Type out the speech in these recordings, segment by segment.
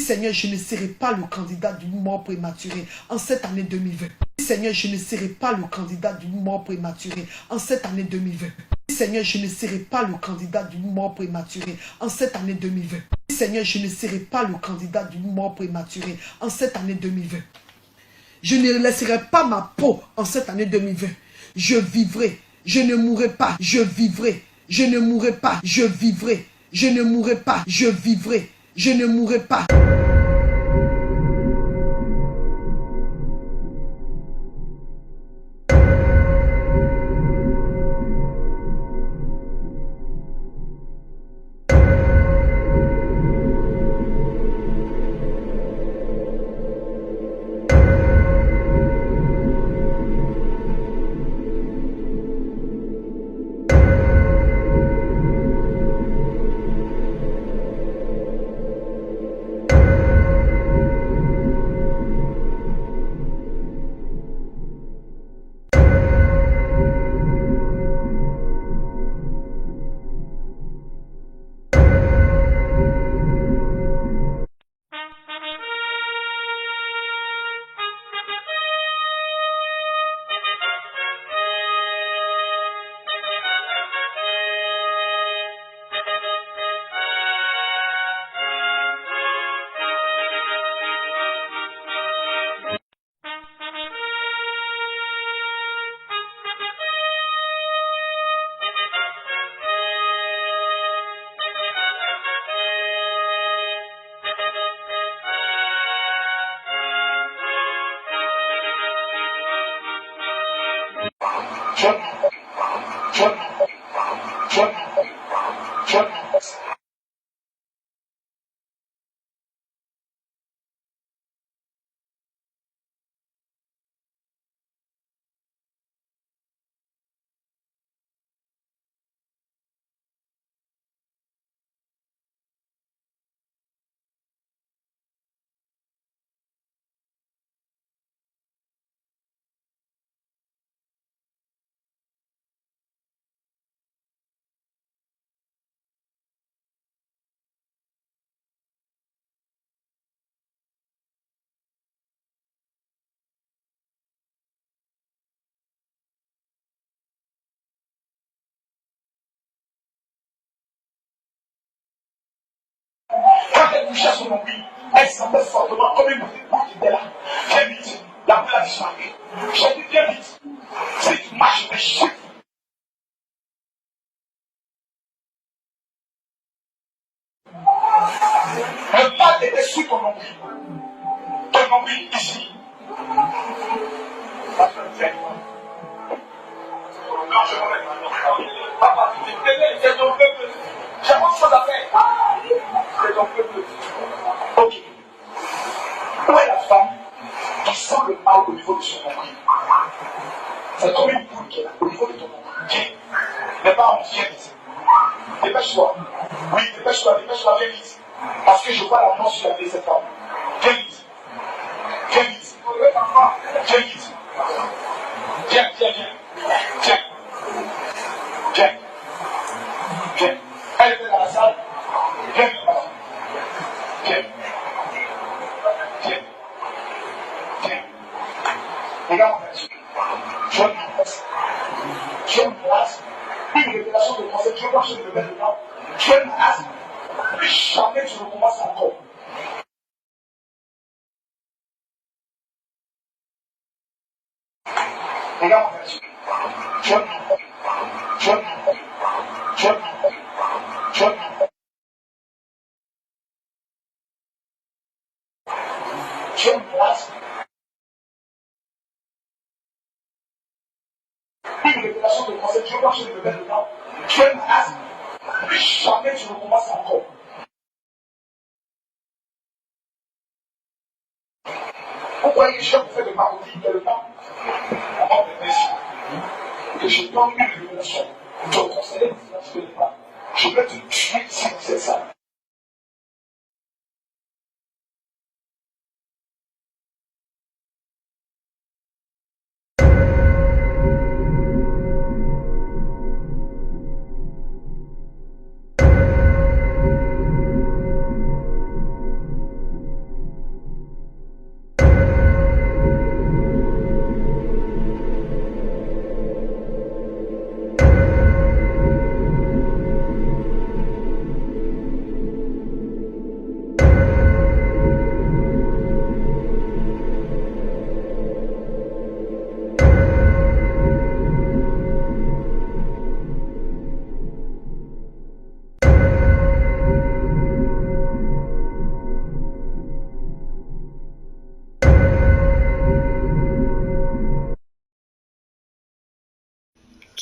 Seigneur, je ne serai pas le candidat d'une mort prématurée en cette année 2020. Seigneur, je ne serai pas le candidat d'une mort prématurée en cette année 2020. Seigneur, je ne serai pas le candidat d'une mort prématurée en cette année 2020. Seigneur, je ne serai pas le candidat d'une mort prématurée en cette année 2020. Je ne laisserai pas ma peau en cette année 2020. Je vivrai, je ne mourrai pas, je vivrai, je ne mourrai pas, je vivrai, je ne mourrai pas, je vivrai, je ne mourrai pas. Quand elle touchait son nombril, elle sentait fortement comme une boule qui était là. Viens vite, la boule a disparu. J'ai dit viens vite. Si tu marches, je vais chier. Le mal était sur ton nombril. Ton nombril ici. Quand je me mets papa, tu t'es télé, c'est ton peuple. J'ai autre chose à faire. C'est ton peuple. Ok. Où est la femme qui sent le mal au niveau de son nombril? C'est comme une boule qui est là, au niveau de ton nombril. Viens. Mais pas on vient vite. Dépêche-toi. Oui, dépêche-toi, viens vite. Parce que je vois la mort sur la vie de cette femme. Viens vite. Viens vite. Viens vite. Viens. Elle était dans la salle. Viens. Regarde, tu es malade. Une révélation de prophète, je vois que je me mets dedans. Tu es malade. Plus jamais tu recommences encore. Regarde, tu es malade. Une révélation de prophète, je vois que je me mets dedans. Tu es malade. Plus jamais tu recommences encore. Vous voyez que je vous fais de parodie tellement. On me dit que je donne une révélation. Je te conseille, si tu ne connais pas. Je vais te tuer si vous faites ça.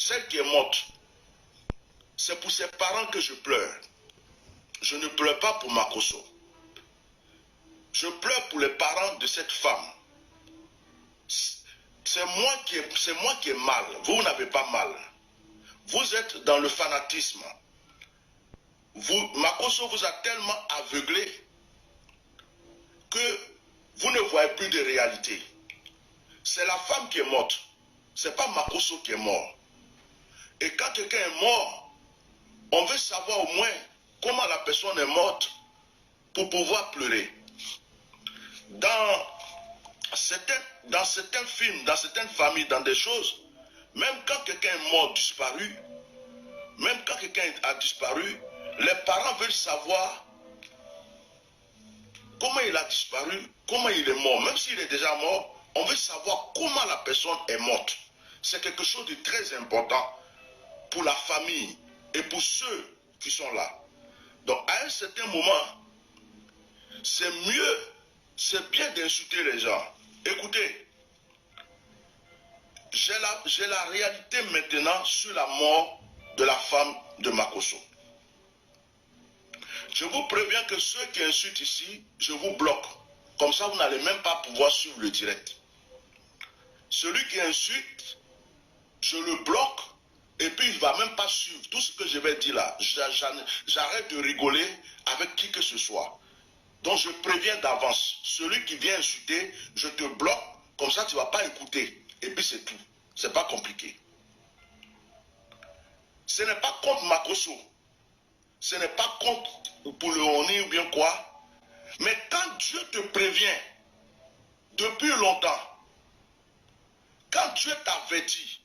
celle qui est morte, c'est pour ses parents que je pleure. Je ne pleure pas pour Makoso. Je pleure pour les parents de cette femme. C'est moi qui ai mal. Vous n'avez pas mal. Vous êtes dans le fanatisme. Makoso vous a tellement aveuglé que vous ne voyez plus de réalité. C'est la femme qui est morte. Ce n'est pas Makoso qui est mort. Et quand quelqu'un est mort, on veut savoir au moins comment la personne est morte pour pouvoir pleurer. Dans certains films, dans certaines familles, dans des choses, même quand quelqu'un est mort, disparu, même quand quelqu'un a disparu, les parents veulent savoir comment il a disparu, comment il est mort. Même s'il est déjà mort, on veut savoir comment la personne est morte. C'est quelque chose de très important pour la famille et pour ceux qui sont là. Donc à un certain moment, c'est mieux, c'est bien d'insulter les gens. Écoutez, j'ai la réalité maintenant sur la mort de la femme de Makoso. Je vous préviens que ceux qui insultent ici, je vous bloque. Comme ça, vous n'allez même pas pouvoir suivre le direct. Celui qui insulte, je le bloque et puis il ne va même pas suivre tout ce que je vais dire là. J'arrête de rigoler avec qui que ce soit. Donc je préviens d'avance. Celui qui vient insulter, je te bloque. Comme ça, tu ne vas pas écouter. Et puis c'est tout. Ce n'est pas compliqué. Ce n'est pas contre Makoso. Ce n'est pas contre pour le Oni ou bien quoi. Mais quand Dieu te prévient, depuis longtemps, quand Dieu t'avertit,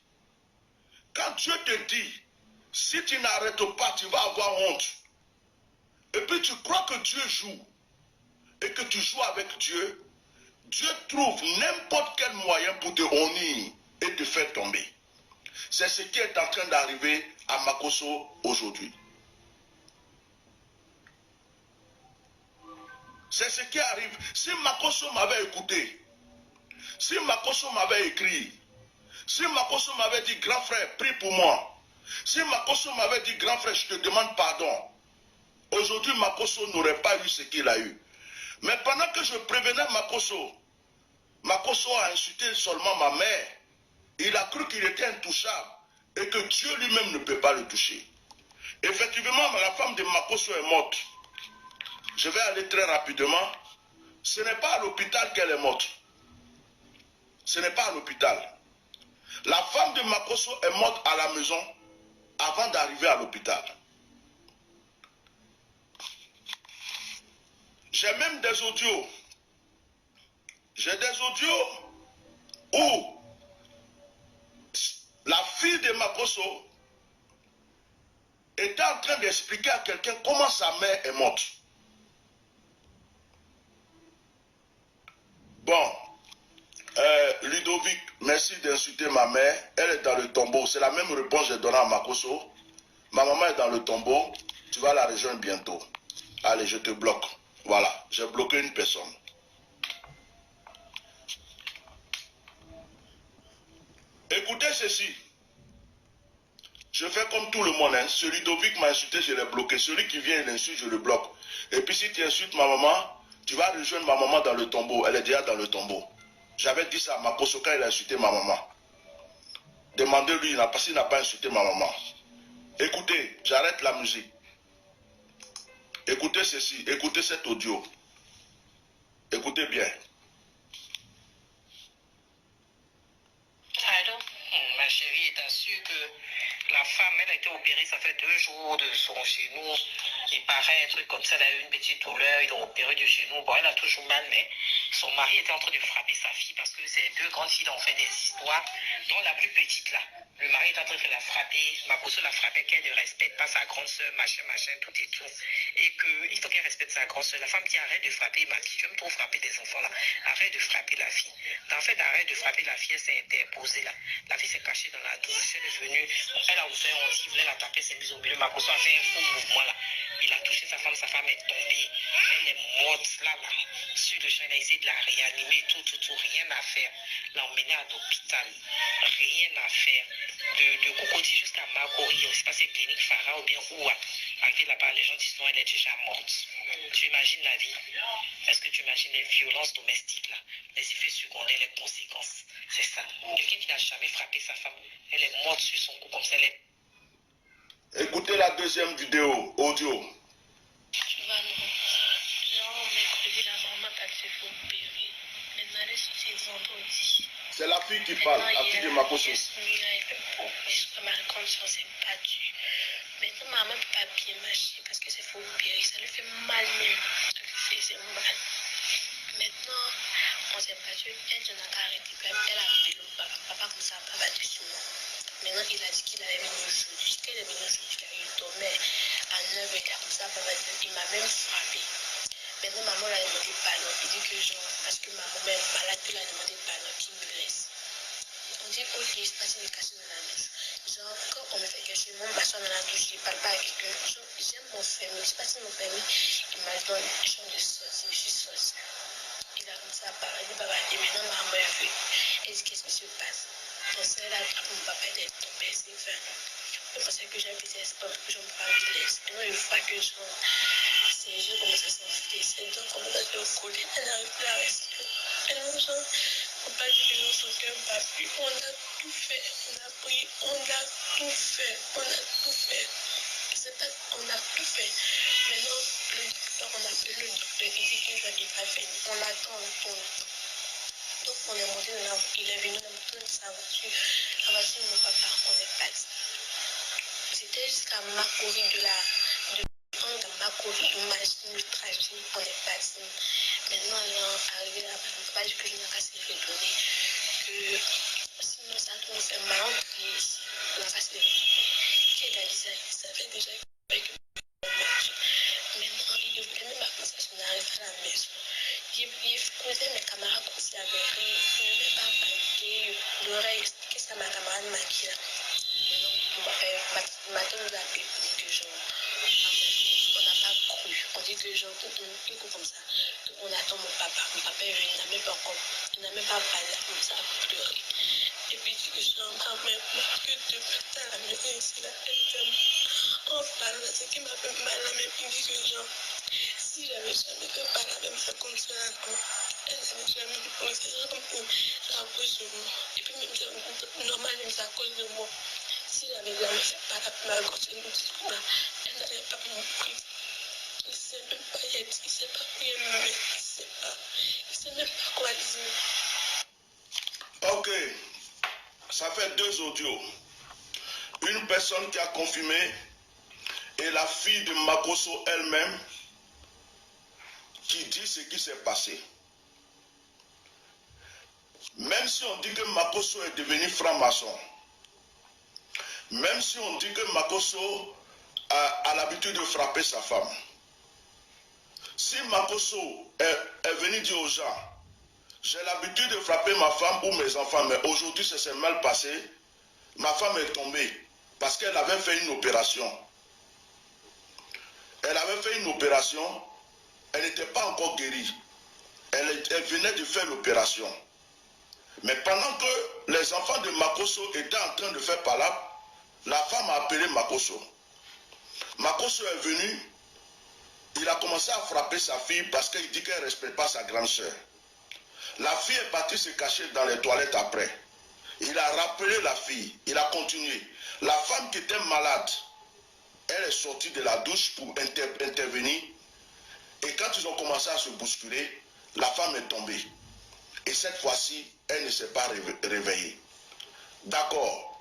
quand Dieu te dit, si tu n'arrêtes pas, tu vas avoir honte. Et puis tu crois que Dieu joue, et que tu joues avec Dieu, Dieu trouve n'importe quel moyen pour te honir et te faire tomber. C'est ce qui est en train d'arriver à Makoso aujourd'hui. C'est ce qui arrive. Si Makoso m'avait écouté, si Makoso m'avait écrit, si Makoso m'avait dit, grand frère, prie pour moi. Si Makoso m'avait dit, grand frère, je te demande pardon. Aujourd'hui, Makoso n'aurait pas eu ce qu'il a eu. Mais pendant que je prévenais Makoso, Makoso a insulté seulement ma mère. Il a cru qu'il était intouchable et que Dieu lui-même ne peut pas le toucher. Effectivement, la femme de Makoso est morte. Je vais aller très rapidement. Ce n'est pas à l'hôpital qu'elle est morte. Ce n'est pas à l'hôpital. La femme de Makoso est morte à la maison avant d'arriver à l'hôpital. J'ai même des audios. J'ai des audios où la fille de Makoso était en train d'expliquer à quelqu'un comment sa mère est morte. Bon, Ludovic, merci d'insulter ma mère. Elle est dans le tombeau. C'est la même réponse que j'ai donnée à Makoso. Ma maman est dans le tombeau. Tu vas la rejoindre bientôt. Allez, je te bloque. Voilà, j'ai bloqué une personne. Écoutez ceci. Je fais comme tout le monde. Hein. Ce Ludovic m'a insulté, je l'ai bloqué. Celui qui vient et l'insulte, je le bloque. Et puis si tu insultes ma maman, tu vas rejoindre ma maman dans le tombeau. Elle est déjà dans le tombeau. J'avais dit ça à Makoso quand il a insulté ma maman. Demandez-lui parce qu'il n'a pas insulté ma maman. Écoutez, j'arrête la musique. Écoutez ceci, écoutez cet audio. Écoutez bien. Allô, ma chérie, t'assure que la femme, elle a été opérée, ça fait 2 jours de son genou. Et pareil, un truc comme ça, elle a eu une petite douleur, ils l'ont opéré du genou. Bon, elle a toujours mal, mais son mari était en train de frapper sa fille parce que ces 2 grandes filles ont fait des histoires, dont la plus petite là. Le mari est en train de la frapper, Makoso la frappait, qu'elle ne respecte pas sa grande soeur, machin, tout et tout. Et qu'il faut qu'elle respecte sa grande soeur. La femme dit arrête de frapper, il m'a dit, je me trouve frapper des enfants là. Arrête de frapper la fille. En fait, arrête de frapper la fille, elle s'est interposée là. La fille s'est cachée dans la douche, elle est venue, elle a ouvert un livre, elle a tapé ses mises au milieu, Makoso a fait un faux mouvement là. Il a touché sa femme est tombée. Elle est morte là, sur le champ, il a essayé de la réanimer, tout, rien à faire. L'emmener à l'hôpital, rien à faire. De Cocody jusqu'à Makori, je ne sais pas si c'est clinique Farah ou bien où arriver là-bas, les gens disent non, elle est déjà morte. Tu imagines la vie? Est-ce que tu imagines les violences domestiques là, les effets secondaires, les conséquences? C'est ça. Quelqu'un qui n'a jamais frappé sa femme, elle est morte sur son cou comme ça, elle est... Écoutez la deuxième vidéo, audio. C'est la fille qui parle, la fille de Makosso. Ma reconnaissance s'est battue. Maintenant, maman ne peut pas bien marcher parce que c'est faux opérer. Ça lui fait mal même. Ça lui fait mal. Maintenant, on s'est battu. Elle, je n'ai pas arrêté. Elle a appelé le papa. Papa, comme ça, pas battu sur moi. Maintenant, il a dit qu'il allait venir aujourd'hui. Quand il est venu aujourd'hui, il dormait à 9h. Comme ça, papa, il m'a même frappé. Maintenant, maman l'a demandé pardon. Il dit que genre, parce que maman est malade, il a demandé pardon qu'il me laisse. On dit, ok, c'est pas une casse dans la douche. Genre, quand on me fait quelque chose, mon bassin dans la douche, je ne parle pas avec quelqu'un. Genre, j'aime mon famille. Je ne sais pas si mon famille, il m'a donné une chambre de sauce. Je suis sauce. Il a commencé à parler. Il dit, papa, et maintenant, maman est venue. Elle dit, qu'est-ce qui se passe? Donc, c'est là que mon papa est tombé, c'est fait. Je pensais que j'avais des espoirs, que je me parle de l'aise. Maintenant, une fois que genre, ses yeux commencent à s'enfler, ses dents commencent à se coller, elle n'arrive plus à respirer. Et non, genre, on ne peut pas dire que nous sommes qu'un papier. On a tout fait, on a prié, on a tout fait, on a tout fait. C'est pas, on a tout fait. Maintenant, le docteur, on appelle le docteur, il dit qu'il va venir. On attend, on attend. Donc, on est monté là, il est venu, on a monté dans sa voiture. La voiture de mon papa, on est parti. C'était jusqu'à Makori de Makori, imagine le trajet, on est parti. Maintenant, là, arrivé là-bas, je ne peux pas dire que je n'ai pas assez redonné. Que sinon, ça nous fait mal, on prie ici. On n'a pas assez redonné. Qui est dit ça? Il savait déjà que maintenant, il voulait même pas penser à son arrivée à la maison. Il faisait mes camarades comme s'il avait ri. Il ne voulait pas paniquer. Il aurait expliqué ça à ma camarade Maki là. Maintenant, nous a appelé pour dire que genre, on n'a pas cru. On dit que genre, il court comme ça. On attend mon papa. Mon papa est venu, il n'a même pas encore, il n'a même pas parlé comme ça pour pleurer. Et puis, il dit que genre, maman, que depuis à la maison ici, là, elle t'aime. En parlant, c'est qui m'a fait mal, mais il dit que genre, si j'avais jamais fait par la même ça comme ça, elle n'avait jamais dit pour ça, c'est à cause de moi. Et puis, même c'est normal, même c'est à cause de moi. Si j'avais jamais fait par la même chose, elle n'allait pas compris. Il ne sait même pas y être, il ne sait pas où il est, il ne sait même pas quoi dire. Ok, ça fait 2 audios. Une personne qui a confirmé et la fille de Makosso elle-même qui dit ce qui s'est passé. Même si on dit que Makosso est devenu franc-maçon, même si on dit que Makosso a l'habitude de frapper sa femme, si Makosso est venu dire aux gens, j'ai l'habitude de frapper ma femme ou mes enfants, mais aujourd'hui ça s'est mal passé, ma femme est tombée parce qu'elle avait fait une opération. Elle avait fait une opération, elle n'était pas encore guérie. Elle venait de faire l'opération. Mais pendant que les enfants de Makosso étaient en train de faire palabre, la femme a appelé Makosso. Makosso est venu, il a commencé à frapper sa fille parce qu'il dit qu'elle ne respecte pas sa grande soeur. La fille est partie se cacher dans les toilettes après. Il a rappelé la fille, il a continué. La femme qui était malade, elle est sortie de la douche pour intervenir. Et quand ils ont commencé à se bousculer, la femme est tombée. Et cette fois-ci, elle ne s'est pas réveillée. D'accord.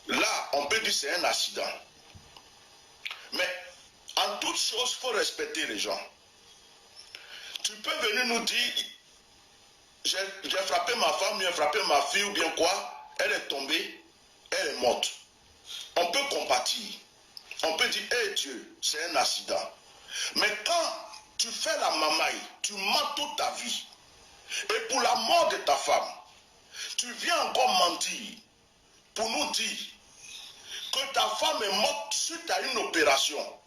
Là, on peut dire que c'est un accident. Mais en toute chose, il faut respecter les gens. Tu peux venir nous dire, j'ai frappé ma femme, j'ai frappé ma fille ou bien quoi, elle est tombée, elle est morte. On peut compatir. On peut dire, hé Dieu, c'est un accident. Mais quand tu fais la mamaille, tu mens toute ta vie. Et pour la mort de ta femme, tu viens encore mentir pour nous dire que ta femme est morte suite à une opération.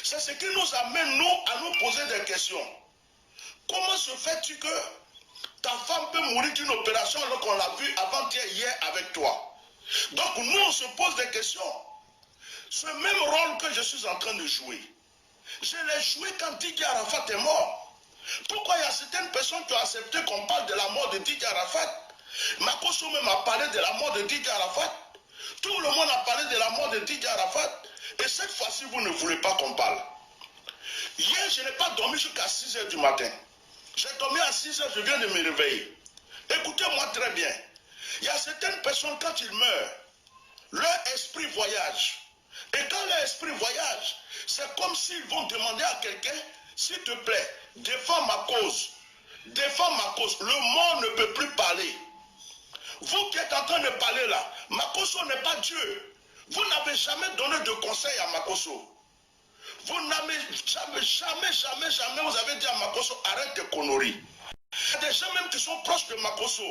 C'est ce qui nous amène, nous, à nous poser des questions. Comment se fait-tu que ta femme peut mourir d'une opération alors qu'on l'a vu avant-hier, hier avec toi? Donc nous, on se pose des questions. Ce même rôle que je suis en train de jouer, je l'ai joué quand Didier Arafat est mort. Pourquoi il y a certaines personnes qui ont accepté qu'on parle de la mort de Didier Arafat? Makosso même a parlé de la mort de Didier Arafat. Tout le monde a parlé de la mort de Didier Arafat. Et cette fois-ci, vous ne voulez pas qu'on parle. Hier, je n'ai pas dormi jusqu'à 6 h du matin. J'ai dormi à 6 h, je viens de me réveiller. Écoutez-moi très bien. Il y a certaines personnes, quand ils meurent, leur esprit voyage. Et quand leur esprit voyage, c'est comme s'ils vont demander à quelqu'un, s'il te plaît, défends ma cause. Défends ma cause. Le monde ne peut plus parler. Vous qui êtes en train de parler là, Makosso n'est pas Dieu. Vous n'avez jamais donné de conseil à Makosso. Vous n'avez jamais, vous avez dit à Makosso, arrête de conneries. Il y a des gens même qui sont proches de Makosso,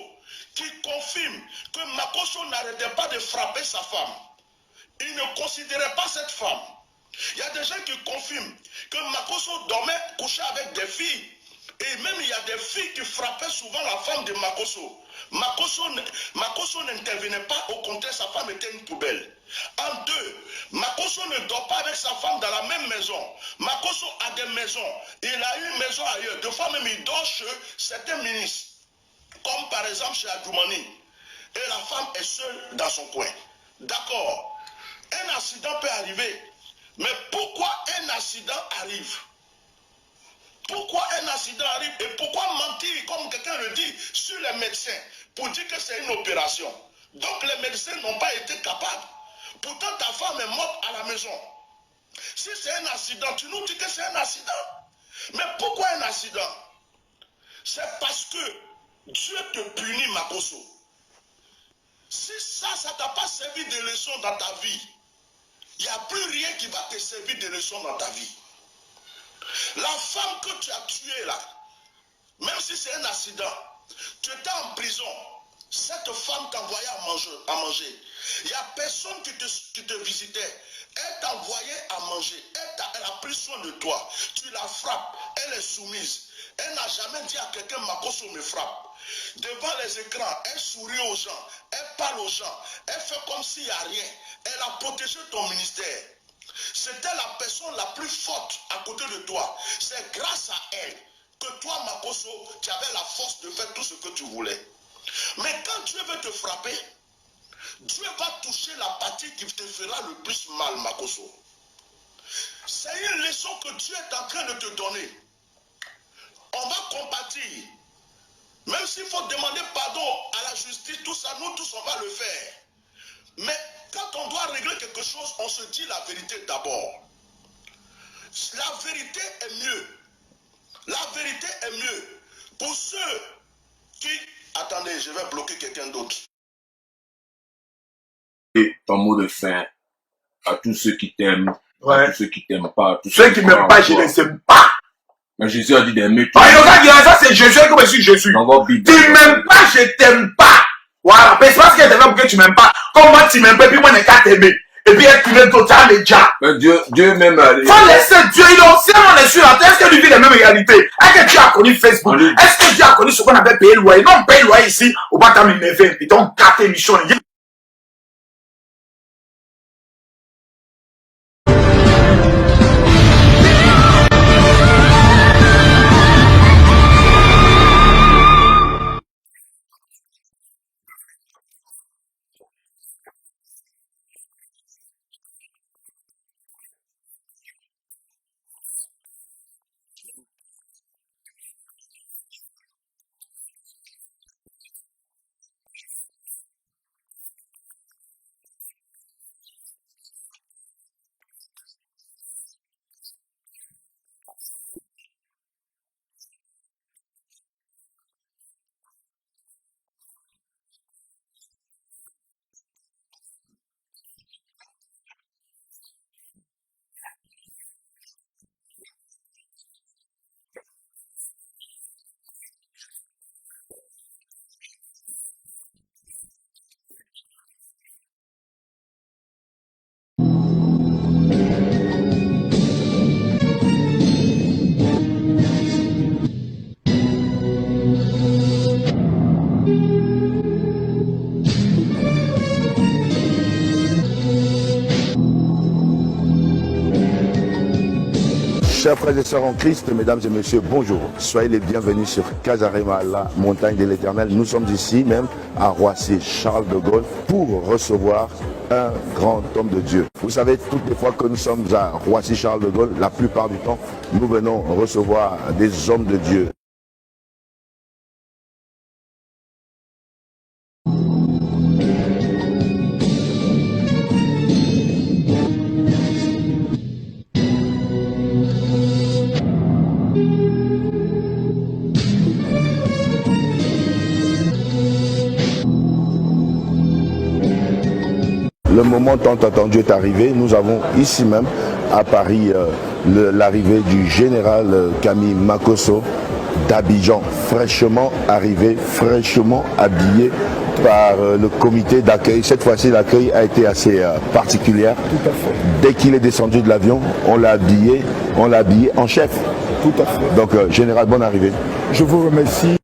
qui confirment que Makosso n'arrêtait pas de frapper sa femme. Il ne considérait pas cette femme. Il y a des gens qui confirment que Makosso dormait couché avec des filles. Et même il y a des filles qui frappaient souvent la femme de Makosso. Makosso n'intervenait pas, au contraire, sa femme était une poubelle. En deux, Makosso ne dort pas avec sa femme dans la même maison. Makosso a des maisons. Il a une maison ailleurs. Deux fois même, il dort chez certains ministres. Comme par exemple chez Adjoumani. Et la femme est seule dans son coin. D'accord. Un accident peut arriver. Mais pourquoi un accident arrive? Pourquoi un accident arrive et pourquoi mentir, comme quelqu'un le dit, sur les médecins pour dire que c'est une opération? Donc les médecins n'ont pas été capables. Pourtant ta femme est morte à la maison. Si c'est un accident, tu nous dis que c'est un accident. Mais pourquoi un accident? C'est parce que Dieu te punit, Makosso. Si ça t'a pas servi de leçon dans ta vie, il n'y a plus rien qui va te servir de leçon dans ta vie. La femme que tu as tuée là, même si c'est un accident, tu étais en prison, cette femme t'envoyait à manger. Il n'y a personne qui te visitait. Elle t'envoyait à manger. Elle a pris soin de toi. Tu la frappes. Elle est soumise. Elle n'a jamais dit à quelqu'un, Makosso me frappe. Devant les écrans, elle sourit aux gens. Elle parle aux gens. Elle fait comme s'il n'y a rien. Elle a protégé ton ministère. C'était la personne la plus forte à côté de toi. C'est grâce à elle que toi, Makosso, tu avais la force de faire tout ce que tu voulais. Mais quand Dieu veut te frapper, Dieu va toucher la partie qui te fera le plus mal, Makosso. C'est une leçon que Dieu est en train de te donner. On va compatir. Même s'il faut demander pardon à la justice, tout ça, nous tous, on va le faire. Mais quand on doit régler quelque chose, on se dit la vérité d'abord. La vérité est mieux. La vérité est mieux. Pour ceux qui... Attendez, je vais bloquer quelqu'un d'autre. Et ton mot de fin à tous ceux qui t'aiment, Ouais. à tous ceux qui t'aiment pas, à tous Ceux qui qui m'aiment croient pas, en je toi. les aime pas. Mais Jésus a dit d'aimer tout. Ah, il a dit, ça c'est Jésus, comme je suis Jésus. Dans votre Bible. Tu m'aimes pas, je t'aime pas. Voilà, mais c'est parce que t'aimes pas pour que tu m'aimes pas. Comment tu m'aimes pas, puis moi, je n'ai qu'à t'aimer. Et puis, être une autre, t'as les déjà. Mais Dieu même a Faut laisser Dieu, il est aussi, on est sur la terre. Est-ce que lui vit les mêmes réalités? Est-ce que Dieu a connu Facebook? Oui. Est-ce que Dieu a connu ce qu'on appelle payer le loyer? Non, on paye le loyer ici, au bas de 2020. Ils t'ont gâté, mission. frères et sœurs en Christ, mesdames et messieurs, bonjour. Soyez les bienvenus sur Casarema, la montagne de l'Éternel. Nous sommes ici même à Roissy, Charles de Gaulle, pour recevoir un grand homme de Dieu. Vous savez, toutes les fois que nous sommes à Roissy, Charles de Gaulle, la plupart du temps, nous venons recevoir des hommes de Dieu. Le moment tant attendu est arrivé. Nous avons ici même à Paris l'arrivée du général Camille Makosso d'Abidjan, fraîchement arrivé, fraîchement habillé par le comité d'accueil. Cette fois-ci, l'accueil a été assez particulier. Tout à fait. Dès qu'il est descendu de l'avion, on l'a habillé en chef. Tout à fait. Donc, général, bonne arrivée. Je vous remercie.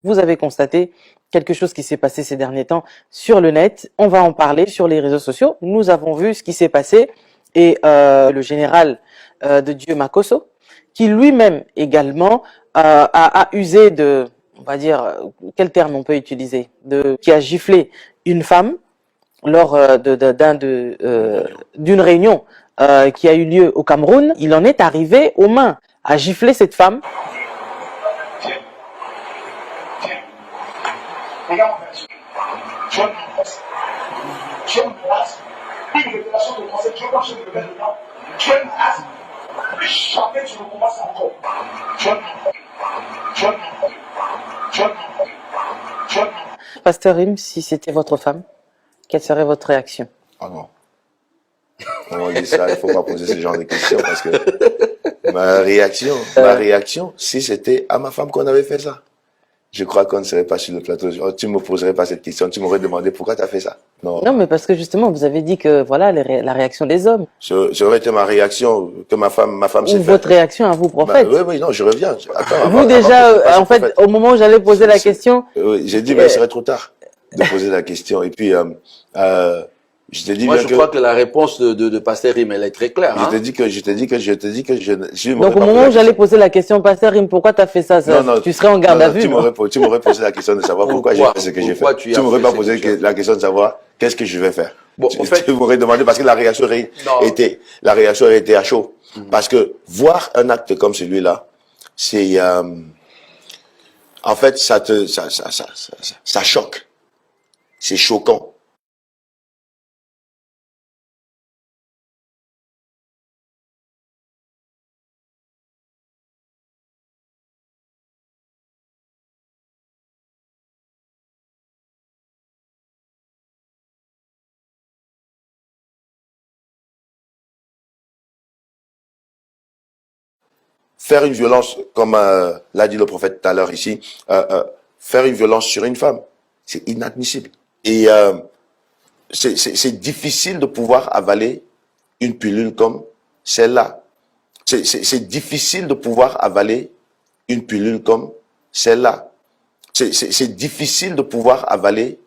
Vous avez constaté quelque chose qui s'est passé ces derniers temps sur le net. On va en parler sur les réseaux sociaux. Nous avons vu ce qui s'est passé et le général de Dieu Makosso, qui lui-même également a usé de, on va dire, quel terme on peut utiliser, qui a giflé une femme lors d'une réunion qui a eu lieu au Cameroun. Il en est arrivé aux mains à gifler cette femme. Regarde mon verset. Tu as une place. Tu as une place. Une révélation de conseil. Tu veux quand je me mets dedans. Tu as une place. Jamais tu recommences encore. Tu as une place. Pasteur Rim, si c'était votre femme, quelle serait votre réaction? Ah non. On dit ça, il ne faut pas poser ce genre de questions parce que ma réaction, si c'était à ma femme qu'on avait fait ça, je crois qu'on ne serait pas sur le plateau. Tu ne me poserais pas cette question. Tu m'aurais demandé pourquoi tu as fait ça. Non. Non, mais parce que justement, vous avez dit que voilà la réaction des hommes. Ça aurait été ma réaction que ma femme s'est faite. Ou votre réaction à vous, prophète. Oui, non, je reviens. Attends, vous déjà, en fait, au moment où j'allais poser la question. Oui, j'ai dit, mais il serait trop tard de poser la question. Et puis, je t'ai dit. Moi, je crois que la réponse de Pasteur Rim, elle est très claire. Je t'ai dit que je donc, au moment où j'allais poser la question, Pasteur Rim, pourquoi tu as fait ça? Non, tu serais en garde à vue. Tu m'aurais posé la question de savoir pourquoi j'ai fait ce que j'ai fait. Tu m'aurais pas posé la question de savoir qu'est-ce que je vais faire. Bon, en fait, tu m'aurais demandé parce que la réaction aurait été à chaud. Parce que voir un acte comme celui-là, c'est, en fait, ça choque. C'est choquant. Faire une violence, comme l'a dit le prophète tout à l'heure ici, faire une violence sur une femme, c'est inadmissible. Et c'est difficile de pouvoir avaler une pilule comme celle-là. C'est difficile de pouvoir avaler une pilule comme celle-là. C'est difficile de pouvoir avaler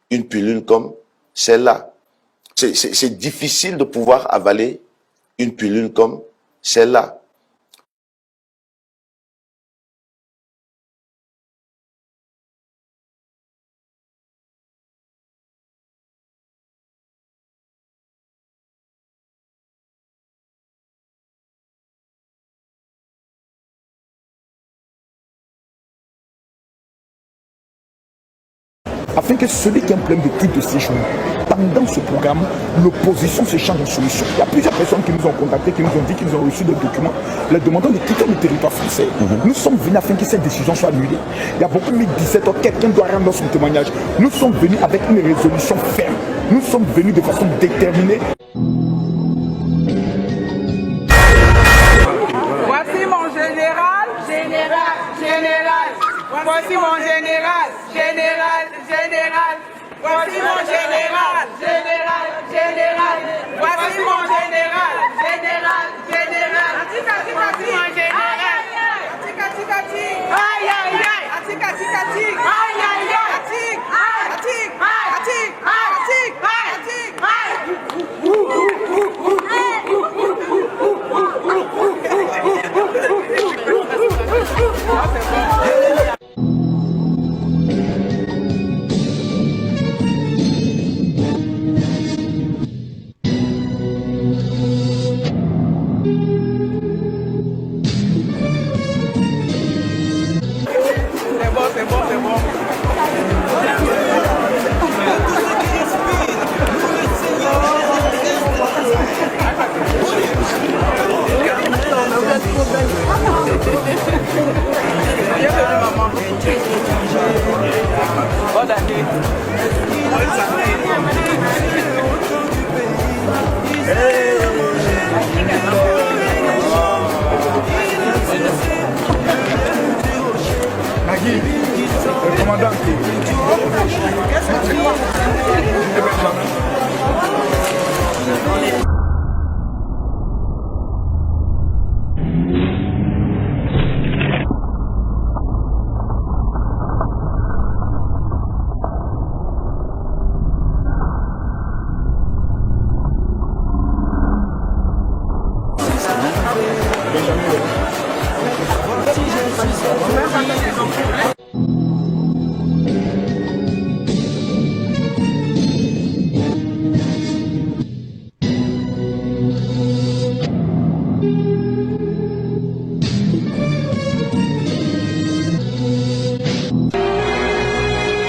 une pilule comme celle-là. C'est difficile de pouvoir avaler une pilule comme celle-là. Afin que celui qui a un problème de culte de séjour, pendant ce programme, l'opposition se change en solution. Il y a plusieurs personnes qui nous ont contactés, qui nous ont dit qu'ils ont reçu des documents leur demandant de quitter le territoire français. Nous sommes venus afin que cette décision soit annulée. Il y a beaucoup mis 17 ans, quelqu'un doit rendre son témoignage. Nous sommes venus avec une résolution ferme. Nous sommes venus de façon déterminée. Voici mon général. Voici mon général. Voici mon général. Général, général. Voici mon général. Général, général. Atika, tika, tika. Mon général. Atika, tika, tika. Aïe, aïe, aïe. Atika, tika, tika. Aïe, aïe, aïe. Atik, atik, atik, atik, atik, c'est bon, c'est bon. Bienvenue maman. Bonne année. Nagui, le commandant.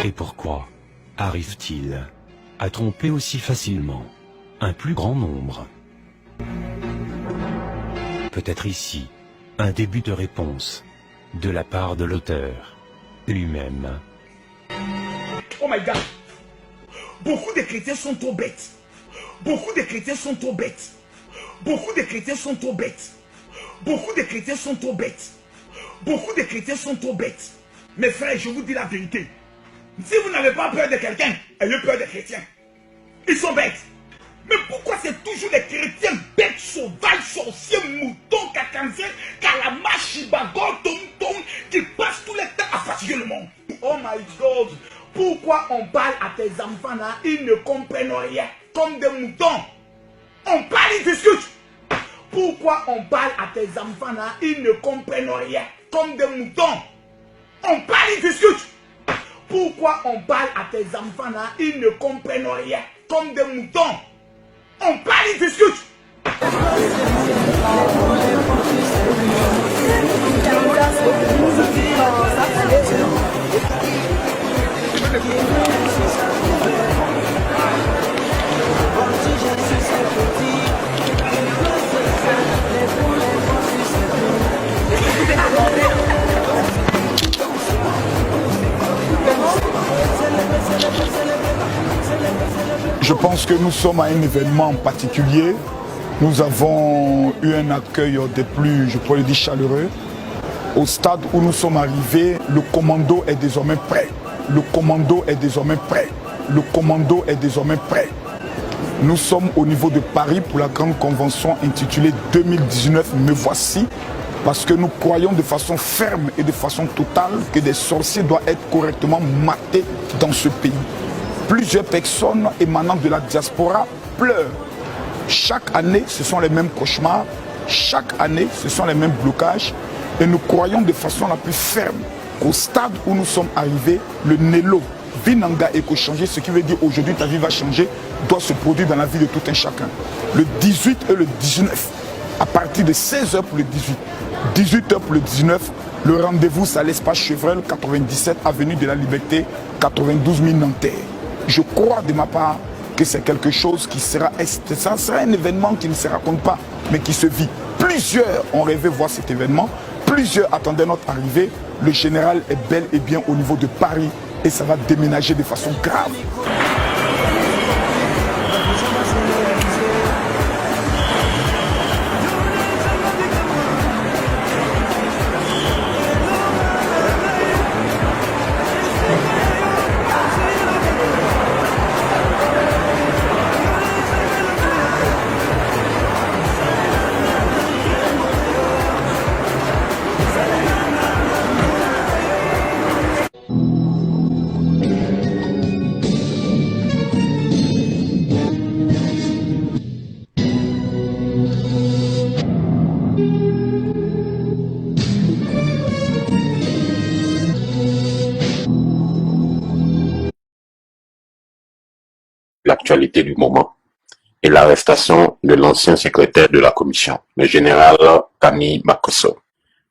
Et pourquoi arrive-t-il à tromper aussi facilement un plus grand nombre? Peut-être ici un début de réponse de la part de l'auteur lui-même. Oh my God. Beaucoup de chrétiens sont trop bêtes. Beaucoup de chrétiens sont trop bêtes. Beaucoup de chrétiens sont trop bêtes. Beaucoup de chrétiens sont trop bêtes. Beaucoup de chrétiens sont trop bêtes. Mes frères, je vous dis la vérité. Si vous n'avez pas peur de quelqu'un, ayez peur des chrétiens. Ils sont bêtes. Mais pourquoi c'est toujours les chrétiens bêtes, sauvages, sorciers, moutons, cacanciens, calama, chibago, tom-tom, qui passent tout le temps à fatiguer le monde? Oh my God. Pourquoi on parle à tes enfants là, ils ne comprennent rien, comme des moutons? On parle, ils discutent. Pourquoi on parle à tes enfants là, ils ne comprennent rien, comme des moutons? On parle, ils discutent. Pourquoi on parle à tes enfants là, ils ne comprennent rien, comme des moutons? On parle, ils discutent. Je pense que nous sommes à un événement en particulier. Nous avons eu un accueil des plus, je pourrais le dire, chaleureux. Au stade où nous sommes arrivés, le commando est désormais prêt. Le commando est désormais prêt. Le commando est désormais prêt. Nous sommes au niveau de Paris pour la grande convention intitulée 2019 Me Voici, parce que nous croyons de façon ferme et de façon totale que des sorciers doivent être correctement matés dans ce pays. Plusieurs personnes émanant de la diaspora pleurent. Chaque année, ce sont les mêmes cauchemars. Chaque année, ce sont les mêmes blocages. Et nous croyons de façon la plus ferme qu'au stade où nous sommes arrivés, le Nélo, Vinanga éco-changé, ce qui veut dire aujourd'hui ta vie va changer, doit se produire dans la vie de tout un chacun. Le 18 et le 19, à partir de 16h pour le 18, 18h pour le 19, le rendez-vous c'est à l'espace Chevrel, 97 avenue de la Liberté, 92 000 Nanterre. Je crois de ma part que c'est quelque chose qui sera, ça sera un événement qui ne se raconte pas, mais qui se vit. Plusieurs ont rêvé voir cet événement, plusieurs attendaient notre arrivée. Le général est bel et bien au niveau de Paris et ça va déménager de façon grave. l'actualité du moment et l'arrestation de l'ancien secrétaire de la commission, le général Camille Makosso.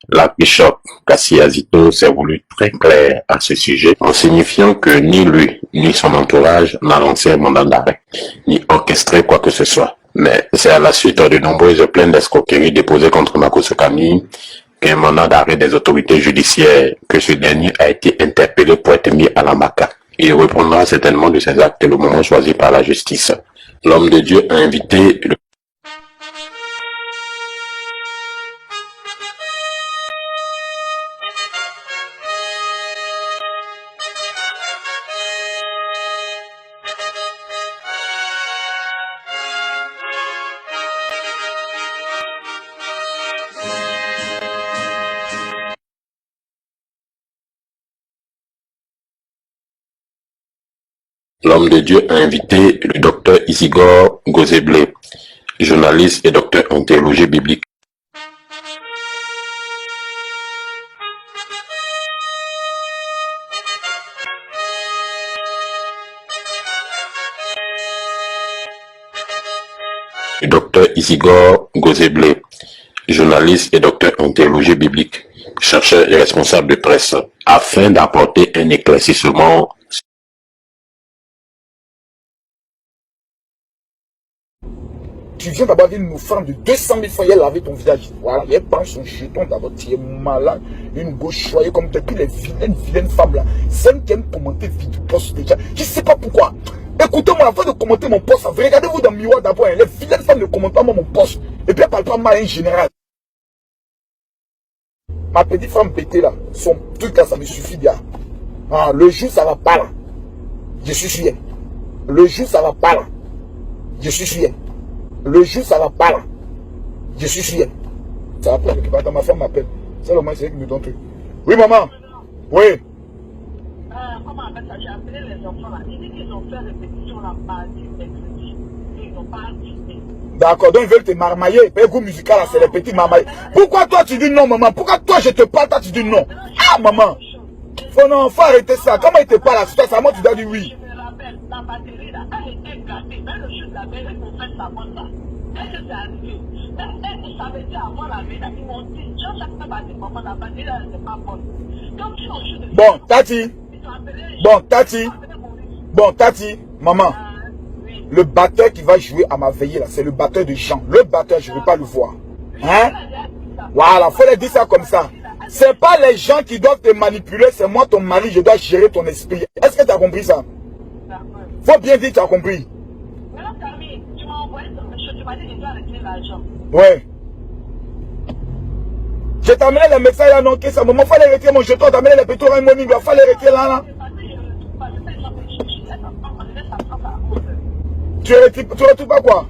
L'archbishop Kassi Azito s'est voulu très clair à ce sujet en signifiant que ni lui ni son entourage n'a lancé un mandat d'arrêt, ni orchestré quoi que ce soit. Mais c'est à la suite de nombreuses plaintes d'escroquerie déposées contre Makosso Camille qu'un mandat d'arrêt des autorités judiciaires que ce dernier a été interpellé pour être mis à la maca. Il répondra certainement de ses actes le moment choisi par la justice. L'homme de Dieu a invité le L'homme de Dieu a invité le docteur Isigor Gozeblé, journaliste et docteur en théologie biblique. Le docteur Isigor Gozeblé, journaliste et docteur en théologie biblique, chercheur et responsable de presse, afin d'apporter un éclaircissement. Tu viens d'abord d'une offrande de 200 000 francs, il a lavé ton visage. Voilà, il prend son jeton d'abord, tu es malade, une gauche choyée comme depuis les vilaines femmes là. Celles qui aiment commenter vidéo post déjà. Je ne sais pas pourquoi. Écoutez-moi, avant de commenter mon poste, regardez-vous dans le miroir d'abord. Les vilaines femmes ne commentent pas mon poste. Et puis elles ne parlent pas mal en général. Ma petite femme pétée là, son truc là, ça me suffit bien. Ah, le jour ça va pas là. Je suis sûr. Le jour ça va pas là. Je suis sûr. Le jour ça va pas là. Je suis sûr. Ça va pas, attends, ma femme m'appelle. C'est le moment, c'est elle qui me donne tout. Oui, maman. Oui. Comment on appelle ça? J'ai appelé les enfants là. Ils disent qu'ils ont fait répétition là, mardi, mercredi. Ils n'ont pas assisté. D'accord, donc ils veulent te marmailler. Puis le groupe musical là, c'est les petits marmailles. Pourquoi toi tu dis non, maman? Pourquoi toi je te parle, toi tu dis non? Ah, maman. Faut arrêter ça. Comment il te parle là? C'est ça, moi tu dois dire oui. Je me rappelle, la batterie là, elle était gâtée. Même le jour de la veille, ils ont fait sa bonne là. Est-ce que c'est arrivé? Ils savaient dire avant la veille là, ils m'ont dit, chaque fois batterie, maman, la batterie là, elle n'est pas bonne. Donc ils ont juste. Bon, Tati. Bon, Tati, maman. Le batteur qui va jouer à ma veillée là, c'est le batteur de Jean. Le batteur, je ne veux pas le voir. Hein? Voilà, faut les dire ça comme ça. C'est pas les gens qui doivent te manipuler, c'est moi ton mari, je dois gérer ton esprit. Est-ce que tu as compris ça? Faut bien dire que tu as compris. Tu m'as envoyé ton monsieur, tu m'as dit que tu dois retirer l'argent. Ouais. Je t'ai amené les messages là, non, que ça, maman, faut les retirer mon jeton, t'as amené les pétaux en morning, il faut les retirer là. Tu retires pas quoi?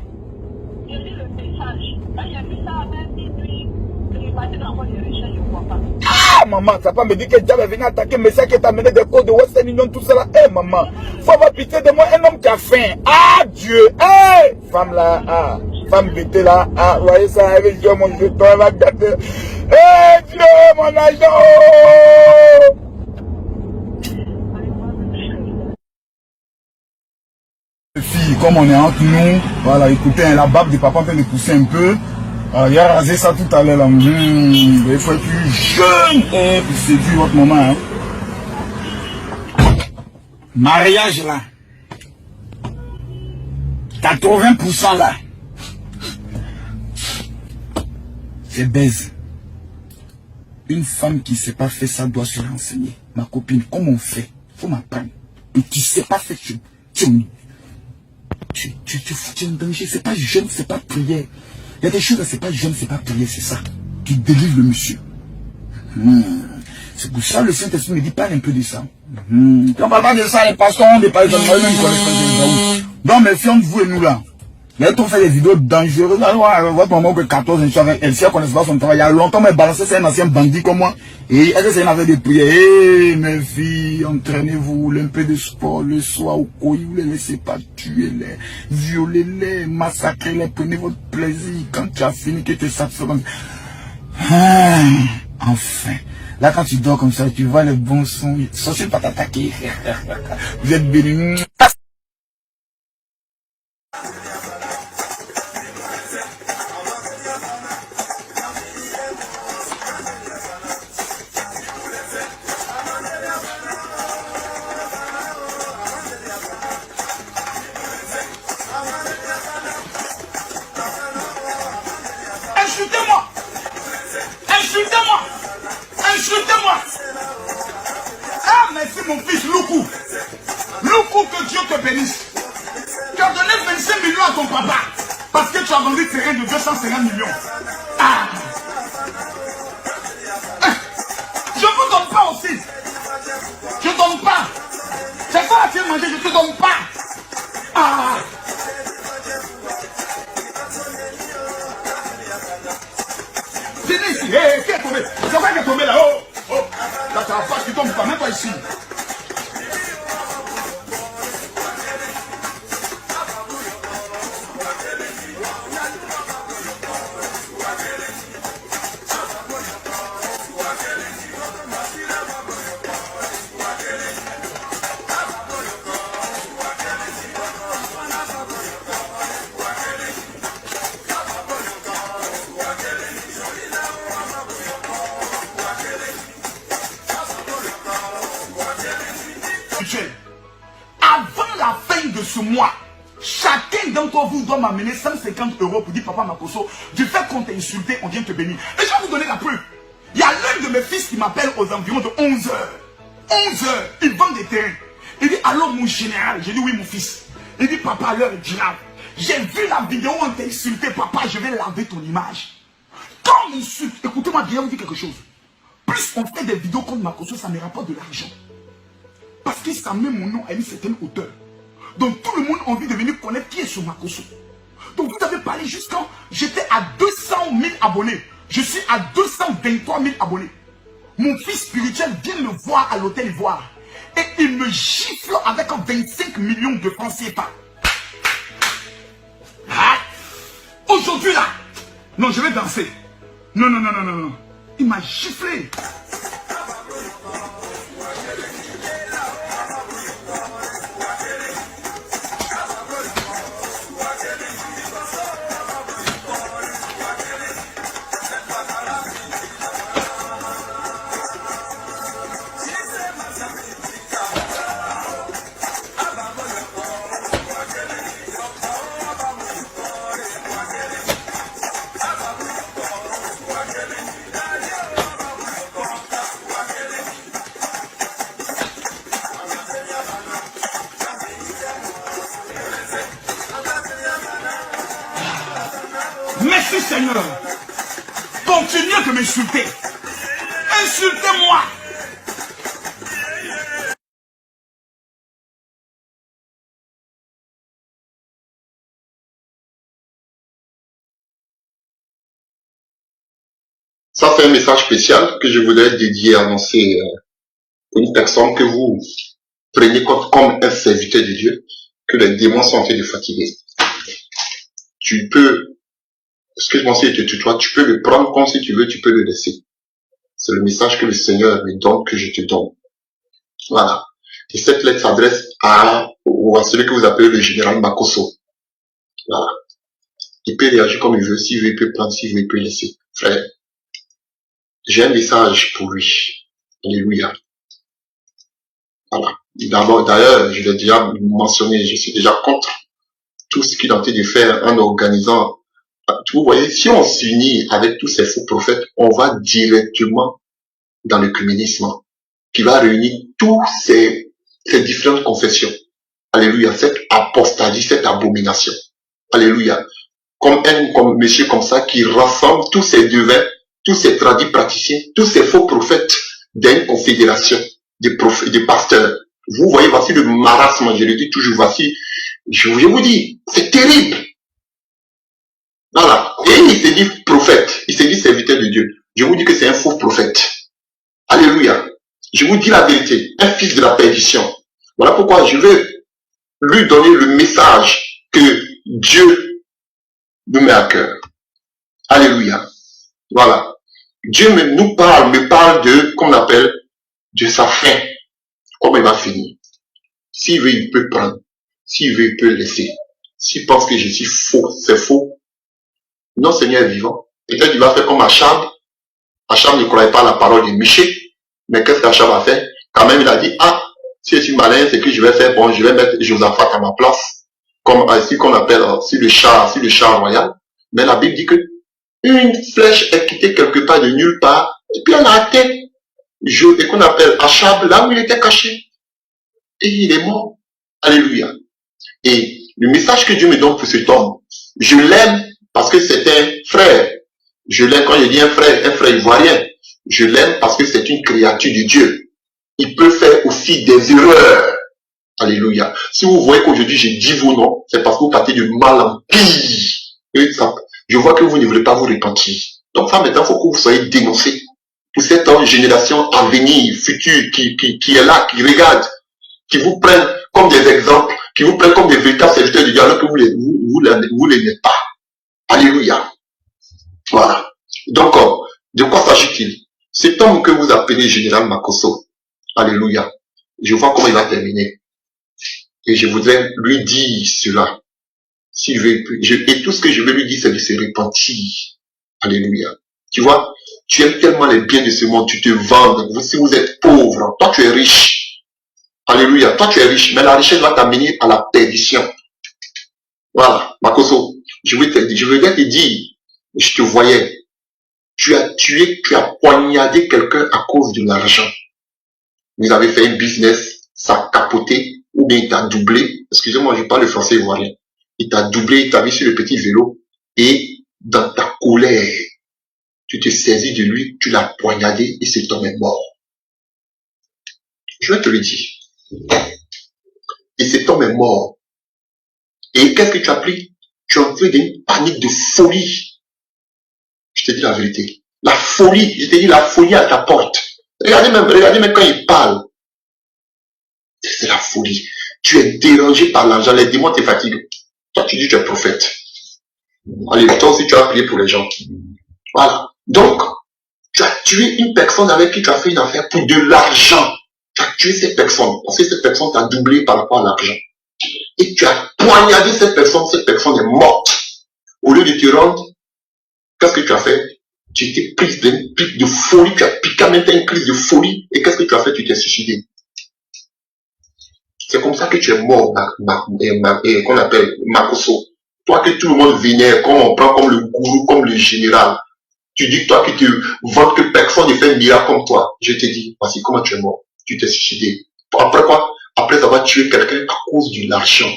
J'ai lu le message. Quand il a vu ça, même minuit, il est parti dans le recherche, je ne vois pas. Ah, maman, ça pas me dire que Diable est venu attaquer, mais ça qui t'a amené des codes de Western Union, tout ça là. Eh, maman, faut avoir pitié de moi, un homme qui a faim. Ah, Dieu, eh, femme là, ah, femme bêtée là, ah, vous voyez ça, avec Dieu, mon jeton, elle va gâter. Eh, Dieu, mon agent. Fille, comme on est entre nous, voilà, écoutez, la barbe de papa en train de pousser un peu. Il a rasé ça tout à l'heure là. Il faut être plus jeune. Et puis c'est vu votre maman. Hein. Mariage là. 80% là. C'est baise. Une femme qui ne sait pas faire ça doit se renseigner. Ma copine, comment on fait? Faut m'apprendre. Et tu ne sais pas faire tu es en danger, c'est pas jeune, c'est pas prière. Il y a des choses, c'est pas jeune, c'est pas prière, c'est ça. Tu délivres le monsieur. C'est pour ça le Saint-Esprit me dit, parle un peu de ça. On parle pas de ça, les pasteurs, on ne parle pas de ça. Donc, méfions de vous et nous là. Mais on fait des vidéos dangereuses. Votre maman que 14 ans avec elle, si elle ne connaît pas son travail, il y a longtemps, mais balancé, c'est un ancien bandit comme moi. Et est-ce que c'est une affaire de prière? Eh, mes filles, entraînez-vous, un peu de sport, le soir au couille, vous ne les laissez pas tuer les, violez-les, massacrez-les, prenez votre plaisir. Quand tu as fini, que tu es satisfait comme ça. Enfin. Là, quand tu dors comme ça, tu vois les bons sons, ça c'est pas t'attaquer. Vous êtes bénis. bénisse. Tu as donné 25 millions à ton papa parce que tu as vendu terrain de 250 millions. Ah. Je ne vous donne pas aussi. Je ne donne pas. C'est ça la tienne manger, je ne te donne pas. Ah. C'est ici. Hé, qui est tombé? C'est quoi qui est tombé là? Oh, oh. Là, tu as la face qui tombe pas, même pas ici. Avant la fin de ce mois, chacun d'entre vous doit m'amener 150 € pour dire papa Makosso, du fait qu'on t'a insulté, on vient te bénir. Et je vais vous donner la preuve. Il y a l'un de mes fils qui m'appelle aux environs de 11 h. 11 h, il vend des terrains. Il dit alors mon général, j'ai dit oui mon fils. Il dit papa l'heure est grave. J'ai vu la vidéo où on t'a insulté, papa, je vais laver ton image. Quand on m'insulte, écoutez-moi bien, vous dire quelque chose. Plus on fait des vidéos contre Makosso, ça ne me rapporte de l'argent. Parce que ça met mon nom à une certaine hauteur. Donc tout le monde a envie de venir connaître qui est sur Makosso. Donc vous avez parlé juste quand j'étais à 200 000 abonnés. Je suis à 223 000 abonnés. Mon fils spirituel vient me voir à l'hôtel Ivoire. Et il me gifle avec 25 millions de francs CFA. Ah. Aujourd'hui là, non je vais danser. Non, non, non, non, non, non. Il m'a giflé. Merci Seigneur. Continuez de m'insulter. Insultez-moi. Ça, c'est un message spécial que je voudrais dédier, annoncer à une personne que vous prenez comme un serviteur de Dieu, que les démons sont en train de fatiguer. Tu peux, excuse-moi si je te tutoie, tu peux le prendre comme si tu veux, tu peux le laisser. C'est le message que le Seigneur me donne, que je te donne. Voilà. Et cette lettre s'adresse à celui que vous appelez le général Makosso. Voilà. Il peut réagir comme il veut, s'il veut, il peut prendre, s'il veut, il peut laisser. Frère, j'ai un message pour lui. Alléluia. Voilà. D'abord, d'ailleurs, je l'ai déjà mentionné, je suis déjà contre tout ce qu'il est en train de faire en organisant. Vous voyez, si on s'unit avec tous ces faux prophètes, on va directement dans le communisme qui va réunir tous ces différentes confessions. Alléluia. Cette apostasie, cette abomination. Alléluia. Comme monsieur comme ça qui rassemble tous ces devins, tous ces tradis praticiens, tous ces faux prophètes d'une confédération de pasteurs. Vous voyez, voici le marasme, je le dis toujours, voici, je vous dis, c'est terrible. Voilà. Et il se dit prophète, il se dit serviteur de Dieu. Je vous dis que c'est un faux prophète. Alléluia. Je vous dis la vérité, un fils de la perdition. Voilà pourquoi je veux lui donner le message que Dieu nous met à cœur. Alléluia. Voilà. Dieu me parle de, comme on appelle, de sa fin. Comme il va finir. S'il veut, il peut prendre. S'il veut, il peut laisser. S'il pense que je suis faux, c'est faux. Non, Seigneur est vivant. Peut-être qu'il va faire comme Achab. Achab ne croyait pas à la parole de Michée. Mais qu'est-ce qu'Achab a fait? Quand même, il a dit, ah, si je suis malin, c'est que je vais faire, bon, je vais mettre Josaphat à ma place. Comme ici qu'on appelle, sur le char royal. Mais la Bible dit que une flèche est quittée quelque part de nulle part. Et puis elle a atteint et qu'on appelle Achab, là où il était caché. Et il est mort. Alléluia. Et le message que Dieu me donne pour cet homme, je l'aime parce que c'est un frère. Je l'aime quand je dis un frère ivoirien. Je l'aime parce que c'est une créature de Dieu. Il peut faire aussi des erreurs. Alléluia. Si vous voyez qu'aujourd'hui je dis vos noms, c'est parce que vous partez de mal en pire. Et ça, je vois que vous ne voulez pas vous repentir. Donc ça maintenant, il faut que vous soyez dénoncés. Pour cette génération à venir, future, qui est là, qui regarde, qui vous prennent comme des exemples, qui vous prennent comme des véritables serviteurs de Dieu, alors que vous les n'êtes pas. Alléluia. Voilà. Donc, de quoi s'agit-il? Cet homme que vous appelez Général Makosso, alléluia, je vois comment il va terminer. Et je voudrais lui dire cela. S'il veut, et tout ce que je veux lui dire, c'est de se repentir. Alléluia. Tu vois, tu aimes tellement les biens de ce monde, tu te vends. Si vous êtes pauvre, toi tu es riche. Alléluia. Toi tu es riche, mais la richesse va t'amener à la perdition. Voilà, Makosso. Je veux te dire, je te voyais. Tu as tué, tu as poignardé quelqu'un à cause de l'argent. Vous avez fait un business, ça a capoté, ou bien il t'a doublé. Excusez-moi, je parle le français ivoirien. Il t'a doublé, il t'a mis sur le petit vélo, et dans ta colère, tu te saisis de lui, tu l'as poignardé, et cet homme est mort. Je vais te le dire. Et cet homme est mort. Et qu'est-ce que tu as pris? Tu es entré dans une panique de folie. Je te dis la vérité. La folie, je te dis la folie à ta porte. Regardez même quand il parle. C'est la folie. Tu es dérangé par l'argent, les démons te fatiguent. Toi, tu dis que tu es prophète. Allez, toi aussi, tu as prié pour les gens. Voilà. Donc, tu as tué une personne avec qui tu as fait une affaire pour de l'argent. Tu as tué cette personne parce que cette personne t'a doublé par rapport à l'argent. Et tu as poignardé cette personne est morte. Au lieu de te rendre, qu'est-ce que tu as fait? Tu étais prise d'une pique de folie, tu as piqué en même temps une crise de folie, et qu'est-ce que tu as fait? Tu t'es suicidé. C'est comme ça que tu es mort, qu'on appelle Makosso. Toi que tout le monde vénère, comme on prend comme le gourou, comme le général. Tu dis toi qui te vantes que personne ne fait miracle comme toi. Je te dis, voici comment tu es mort. Tu t'es suicidé. Après quoi? Après avoir tué quelqu'un à cause de l'argent.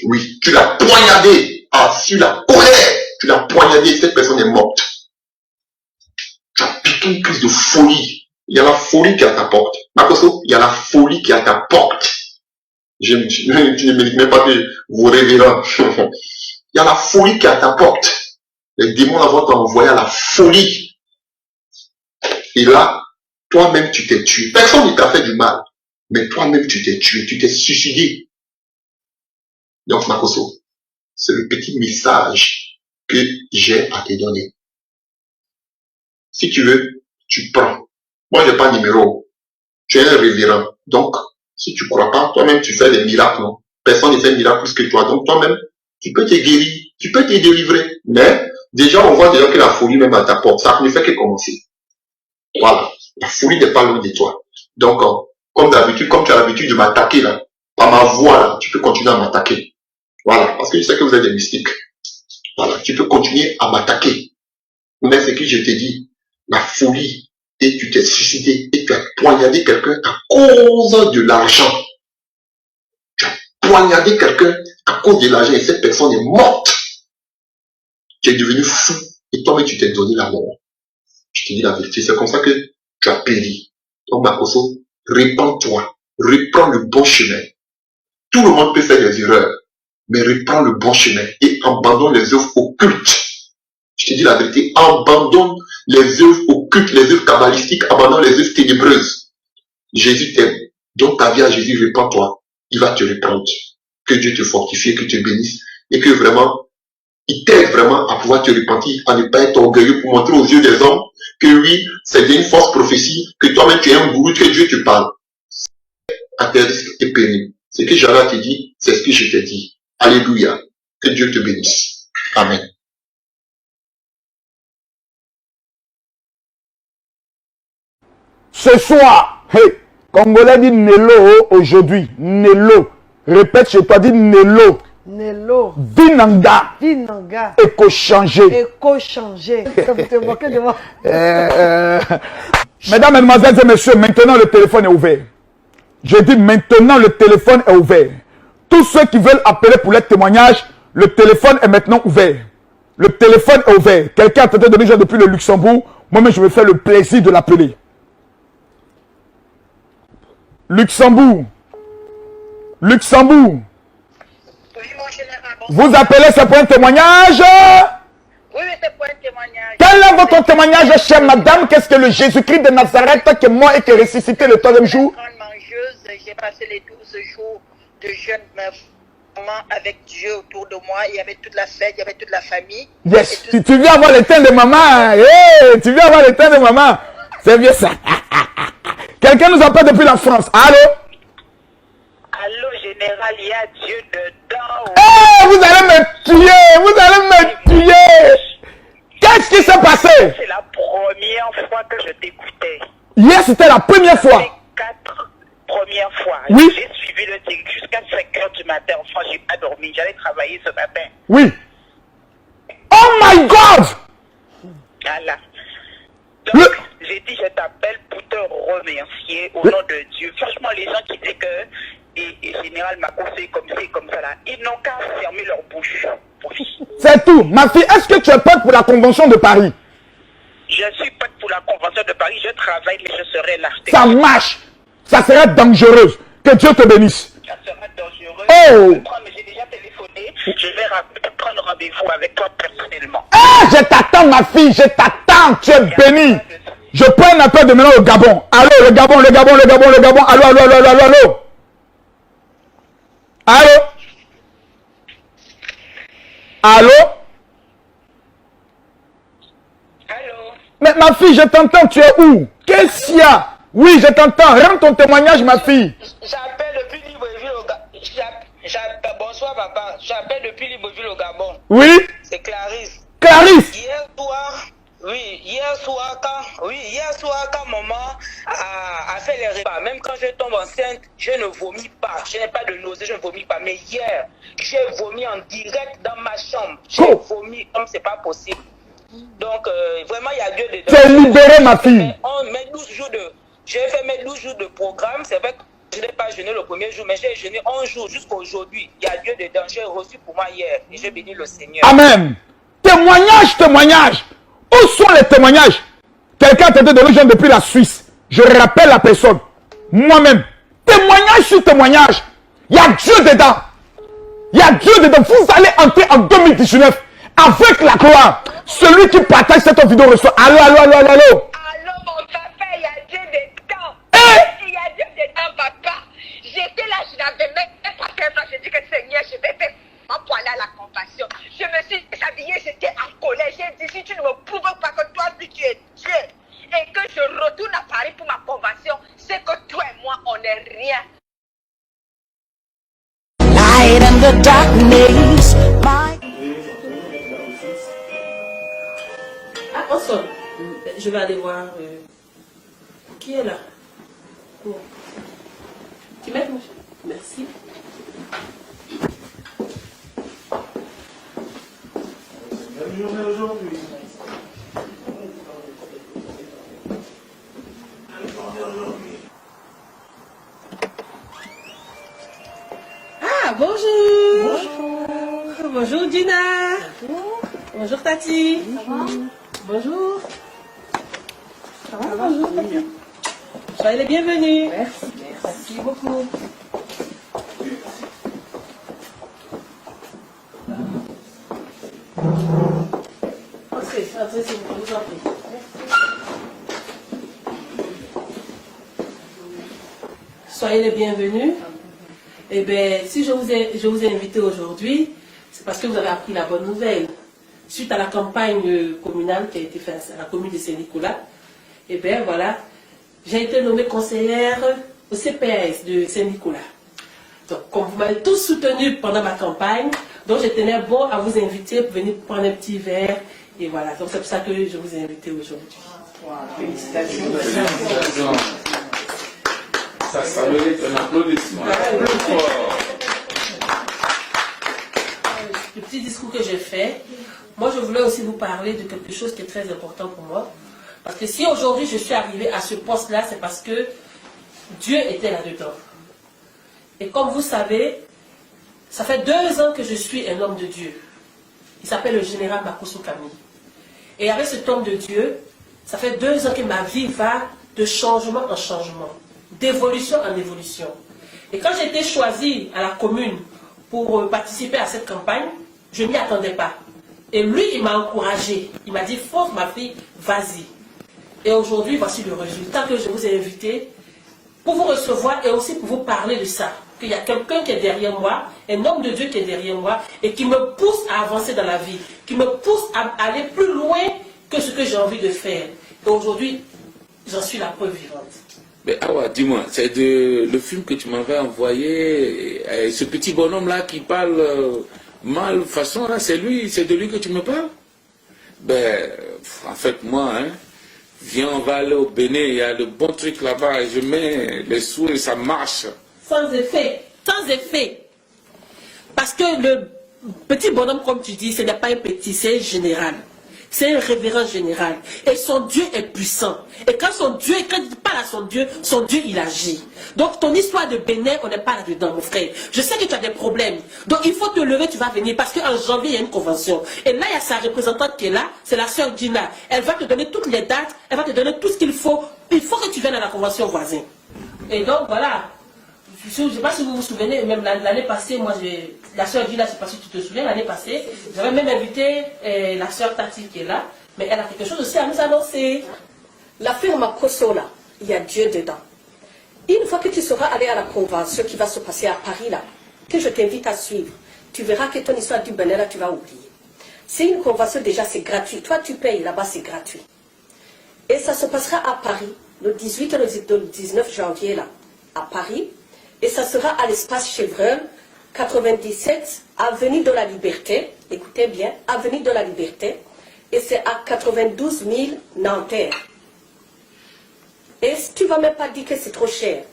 Oui, tu l'as poignardé. Sur la colère, tu l'as poignardé, cette personne est morte. Tu as piqué une crise de folie. Il y a la folie qui est à ta porte. Makosso, il y a la folie qui est à ta porte. Tu ne mérites même pas que vous révérez. Il y a la folie qui est à ta porte. Les démons vont t'envoyer à la folie. Et là, toi-même tu t'es tué. Personne ne t'a fait du mal. Mais toi-même tu t'es tué. Tu t'es suicidé. Donc Makosso, c'est le petit message que j'ai à te donner. Si tu veux, tu prends. Moi, je n'ai pas de numéro. Tu es un révérend. Donc, si tu ne crois pas, toi-même, tu fais des miracles. Non? Personne ne fait de miracle plus que toi. Donc, toi-même, tu peux te guérir. Tu peux te délivrer. Mais, déjà, on voit déjà que la folie même à ta porte. Ça ne fait que commencer. Voilà. La folie n'est pas loin de toi. Donc, comme d'habitude, comme tu as l'habitude de m'attaquer, là, par ma voix, là, tu peux continuer à m'attaquer. Voilà. Parce que je sais que vous êtes des mystiques. Voilà. Tu peux continuer à m'attaquer. Mais ce que je te dis, la folie, et tu t'es suicidé, et tu as poignardé quelqu'un à cause de l'argent. Tu as poignardé quelqu'un à cause de l'argent, et cette personne est morte. Tu es devenu fou, et toi-même tu t'es donné la mort. Je te dis la vérité, c'est comme ça que tu as péri. Donc Makosso, répands-toi, reprends le bon chemin. Tout le monde peut faire des erreurs, mais reprends le bon chemin et abandonne les œuvres occultes. Je te dis la vérité, abandonne les œuvres occultes, les œuvres kabbalistiques, abandonne les œuvres ténébreuses. Jésus t'aime. Donc ta vie à Jésus, répands-toi. Il va te reprendre. Que Dieu te fortifie, que tu te bénisse et que vraiment, il t'aide vraiment à pouvoir te repentir, à ne pas être orgueilleux pour montrer aux yeux des hommes que oui, c'est une fausse prophétie, que toi-même tu es un gourou, que Dieu te parle. À tes risques et périls. Ce que j'avais à te dire, c'est ce que je t'ai dit. Alléluia. Que Dieu te bénisse. Amen. Ce soir, hey, Congolais dit Nelo aujourd'hui. Nelo. Répète chez toi, dit Nelo. Nelo. Vinanga. Vinanga. Éco-changé. Éco-changé. Ça vous te moquez de moi. Mesdames, Mesdemoiselles et Messieurs, maintenant le téléphone est ouvert. Je dis maintenant, le téléphone est ouvert. Tous ceux qui veulent appeler pour les témoignages, le téléphone est maintenant ouvert. Le téléphone est ouvert. Quelqu'un a tenté de venir depuis le Luxembourg. Moi-même, je me fais le plaisir de l'appeler. Luxembourg. Luxembourg. Vous appelez, c'est pour un témoignage? Oui, c'est pour un témoignage. Quel est votre témoignage, chère madame? Qu'est-ce que le Jésus-Christ de Nazareth qui est mort et qui est ressuscité le troisième jour? J'ai passé les 12 jours de jeûne avec Dieu autour de moi. Il y avait toute la fête, il y avait toute la famille. Yes, tu viens avoir le temps de maman. Hey, tu viens avoir le temps de maman. C'est bien ça. Quelqu'un nous appelle depuis la France. Allô? Allô, général, il y a Dieu dedans. Hey, vous allez me tuer. Vous allez me tuer. Qu'est-ce qui s'est passé? C'est la première fois que je t'écoutais. Hier, c'était la première fois. 4 premières fois. Oui. J'ai suivi le truc jusqu'à 5h du matin. Enfin, j'ai pas dormi. J'allais travailler ce matin. Oui. Oh my God! Voilà. Donc, j'ai dit, je t'appelle pour te remercier au nom de Dieu. Franchement, les gens qui disent que et Général Mako fait comme ça et comme ça là, ils n'ont qu'à fermer leur bouche. C'est tout. Ma fille, est-ce que tu es prête pour la convention de Paris? Je suis prête pour la convention de Paris. Je travaille, mais je serai là. Ça marche. Ça serait dangereux. Que Dieu te bénisse. Ça sera dangereux. Oh! Mais j'ai déjà téléphoné. Je vais prendre rendez-vous avec toi personnellement. Ah, je t'attends, ma fille. Je t'attends. Tu es bénie. Je prends un appel de maintenant au Gabon. Allô, le Gabon, le Gabon, le Gabon, le Gabon. Allô, allô, allô, allô, allô. Allô? Allô? Allô? Mais ma fille, je t'entends. Tu es où? Qu'est-ce qu'il y a? Oui, je t'entends. Rends ton témoignage, ma fille. J'appelle depuis Libreville au Gabon. Bonsoir, papa. J'appelle depuis Libreville au Gabon. Oui? C'est Clarisse. Clarisse? Hier soir, quand maman a fait les repas, même quand je tombe enceinte, je ne vomis pas. Je n'ai pas de nausée, je ne vomis pas. Mais hier, j'ai vomi en direct dans ma chambre. J'ai vomi comme c'est pas possible. Donc, vraiment, il y a Dieu dedans. Tu es libérée, ma fille. J'ai fait mes 12 jours de programme. C'est vrai que je n'ai pas jeûné le premier jour, mais j'ai jeûné 11 jours jusqu'à aujourd'hui. Il y a Dieu dedans. J'ai reçu pour moi hier et j'ai béni le Seigneur. Amen. Témoignage, témoignage. Où sont les témoignages? Quelqu'un a tenté de nous joindre depuis la Suisse. Je rappelle la personne. Moi-même. Témoignage sur témoignage. Il y a Dieu dedans. Il y a Dieu dedans. Vous allez entrer en 2019 avec la gloire. Celui qui partage cette vidéo reçoit. Allô, allô, allô, allô, allô. Allô, mon papa, il y a Dieu dedans. Il y a Dieu dedans, papa. J'étais là, je n'avais même pas fait ça. J'ai dit que Seigneur, je vais faire pour aller à la compassion. Je me suis déshabillée, j'étais en colère. J'ai dit, si tu ne me prouves pas que toi, tu es Dieu, et que je retourne à Paris pour ma convention, c'est que toi et moi, on n'est rien. Light in the darkness. Ah, on sonne. Je vais aller voir. Qui est là? Oh. Tu mets mon chat? Merci. Bonne journée aujourd'hui. Ah, bonjour. Bonjour. Bonjour, Gina. Bonjour, Tati. Bonjour. Ça va? Bonjour, Tati. Soyez les bienvenus. Merci. Merci beaucoup. Entrez, s'il vous plaît, je vous en prie. Soyez les bienvenus. Eh bien, si je vous ai invité aujourd'hui, c'est parce que vous avez appris la bonne nouvelle. Suite à la campagne communale qui a été faite à la commune de Saint-Nicolas, eh bien voilà, j'ai été nommée conseillère au CPS de Saint-Nicolas. Donc, comme vous m'avez tous soutenu pendant ma campagne, donc je tenais bon à vous inviter pour venir prendre un petit verre. Et voilà, donc c'est pour ça que je vous ai invité aujourd'hui. Félicitations. Ça mérite un applaudissement. Le petit discours que j'ai fait, moi je voulais aussi vous parler de quelque chose qui est très important pour moi. Parce que si aujourd'hui je suis arrivée à ce poste-là, c'est parce que Dieu était là-dedans. Et comme vous savez, ça fait 2 ans que je suis un homme de Dieu. Il s'appelle le général Makosso Camille. Et avec cet homme de Dieu, ça fait 2 ans que ma vie va de changement en changement, d'évolution en évolution. Et quand j'ai été choisi à la commune pour participer à cette campagne, je ne m'y attendais pas. Et lui, il m'a encouragé. Il m'a dit, force ma fille, vas-y. Et aujourd'hui, voici le résultat que je vous ai invité pour vous recevoir et aussi pour vous parler de ça. Qu'il y a quelqu'un qui est derrière moi, un homme de Dieu qui est derrière moi et qui me pousse à avancer dans la vie, qui me pousse à aller plus loin que ce que j'ai envie de faire. Et aujourd'hui, j'en suis la preuve vivante. Mais Awa, dis-moi, c'est le film que tu m'avais envoyé, ce petit bonhomme-là qui parle mal façon, là, c'est de lui que tu me parles? Ben, en fait, moi, viens, on va aller au Bénin, il y a de bons trucs là-bas, je mets les sous et ça marche. Sans effet, sans effet. Parce que le petit bonhomme, comme tu dis, ce n'est pas un petit, c'est un général. C'est un révérend général. Et son Dieu est puissant. Et quand il parle à son Dieu, il agit. Donc ton histoire de Bénin, on n'est pas là-dedans, mon frère. Je sais que tu as des problèmes. Donc il faut te lever, tu vas venir. Parce qu'en janvier, il y a une convention. Et là, il y a sa représentante qui est là, c'est la sœur Gina. Elle va te donner toutes les dates, elle va te donner tout ce qu'il faut. Il faut que tu viennes à la convention voisine. Et donc voilà. Je ne sais pas si vous vous souvenez, même l'année passée, moi, la sœur Gina, je ne sais pas si tu te souviens, l'année passée, j'avais même invité la sœur Tati qui est là, mais elle a quelque chose aussi à nous annoncer. La firme Kosso, là, il y a Dieu dedans. Une fois que tu seras allé à la convention qui va se passer à Paris, là, que je t'invite à suivre, tu verras que ton histoire du Bénin, là, tu vas oublier. C'est une convention, déjà, c'est gratuit. Toi, tu payes, là-bas, c'est gratuit. Et ça se passera à Paris, le 18 et le 19 janvier, là, à Paris. Et ça sera à l'espace Chevreul, 97, avenue de la Liberté. Écoutez bien, avenue de la Liberté. Et c'est à 92 000 Nanterre. Et tu ne vas même pas dire que c'est trop cher.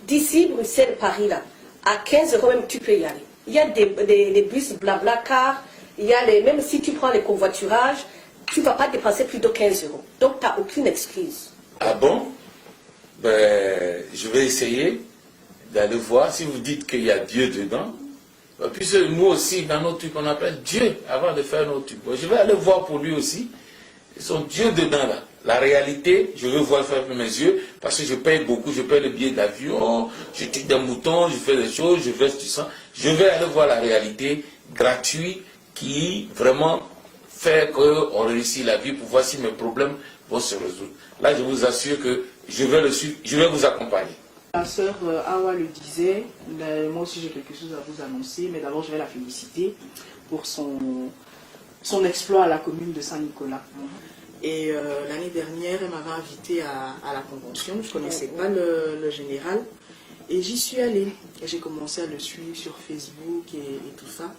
D'ici, Bruxelles, Paris, là, à 15 € même, tu peux y aller. Il y a des bus blabla car, il y a même si tu prends les covoiturages, tu ne vas pas dépenser plus de 15 €. Donc, tu n'as aucune excuse. Ah bon? Ben, je vais essayer d'aller voir, si vous dites qu'il y a Dieu dedans, puisque nous aussi, dans nos trucs, on appelle Dieu avant de faire nos trucs. Je vais aller voir pour lui aussi, son Dieu dedans là. La réalité, je veux voir faire mes yeux, parce que je paye beaucoup, je paye le billet d'avion, je tue des moutons, je fais des choses, je verse du sang. Je vais aller voir la réalité gratuite qui vraiment fait qu'on réussit la vie pour voir si mes problèmes vont se résoudre. Là, je vous assure que je vais le suivre, je vais vous accompagner. La sœur Awa le disait, moi aussi j'ai quelque chose à vous annoncer, mais d'abord je vais la féliciter pour son exploit à la commune de Saint-Nicolas. Et l'année dernière, elle m'avait invité à la convention, je ne connaissais pas le général, et j'y suis allée. Et j'ai commencé à le suivre sur Facebook et tout ça.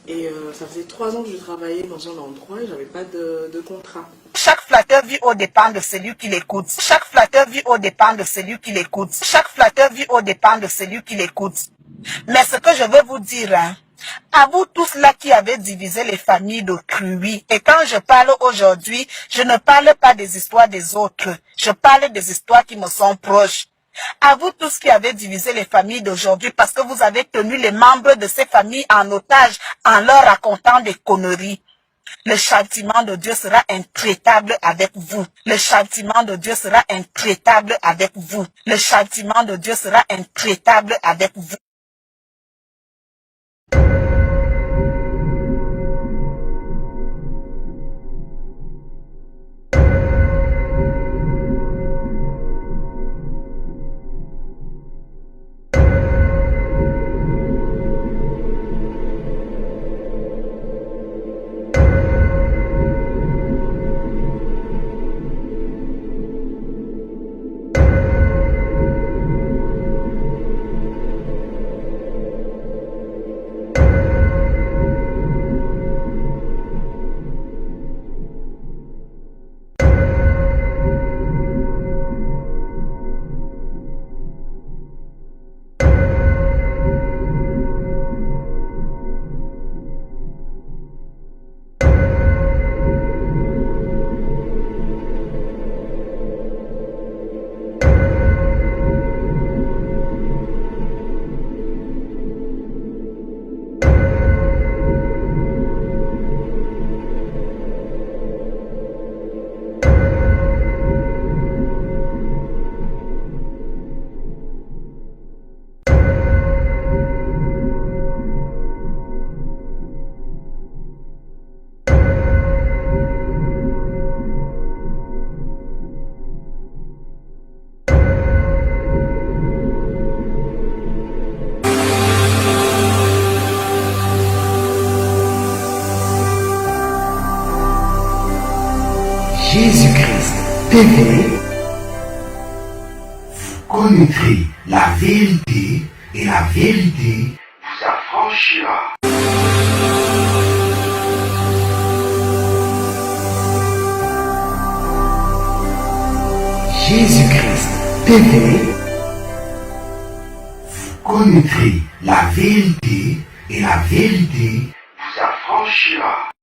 Et ça faisait 3 ans que je travaillais dans un endroit et je n'avais pas de contrat. Chaque flatteur vit au dépend de celui qui l'écoute. Chaque flatteur vit au dépend de celui qui l'écoute. Chaque flatteur vit au dépend de celui qui l'écoute. Mais ce que je veux vous dire, à vous tous là qui avez divisé les familles de Cruy, et quand je parle aujourd'hui, je ne parle pas des histoires des autres, je parle des histoires qui me sont proches. À vous tous qui avez divisé les familles d'aujourd'hui parce que vous avez tenu les membres de ces familles en otage en leur racontant des conneries. Le châtiment de Dieu sera intraitable avec vous. Le châtiment de Dieu sera intraitable avec vous. Le châtiment de Dieu sera intraitable avec vous. TV, vous connaîtrez la vérité et la vérité vous affranchira. Jésus-Christ TV, vous connaîtrez la vérité et la vérité vous affranchira.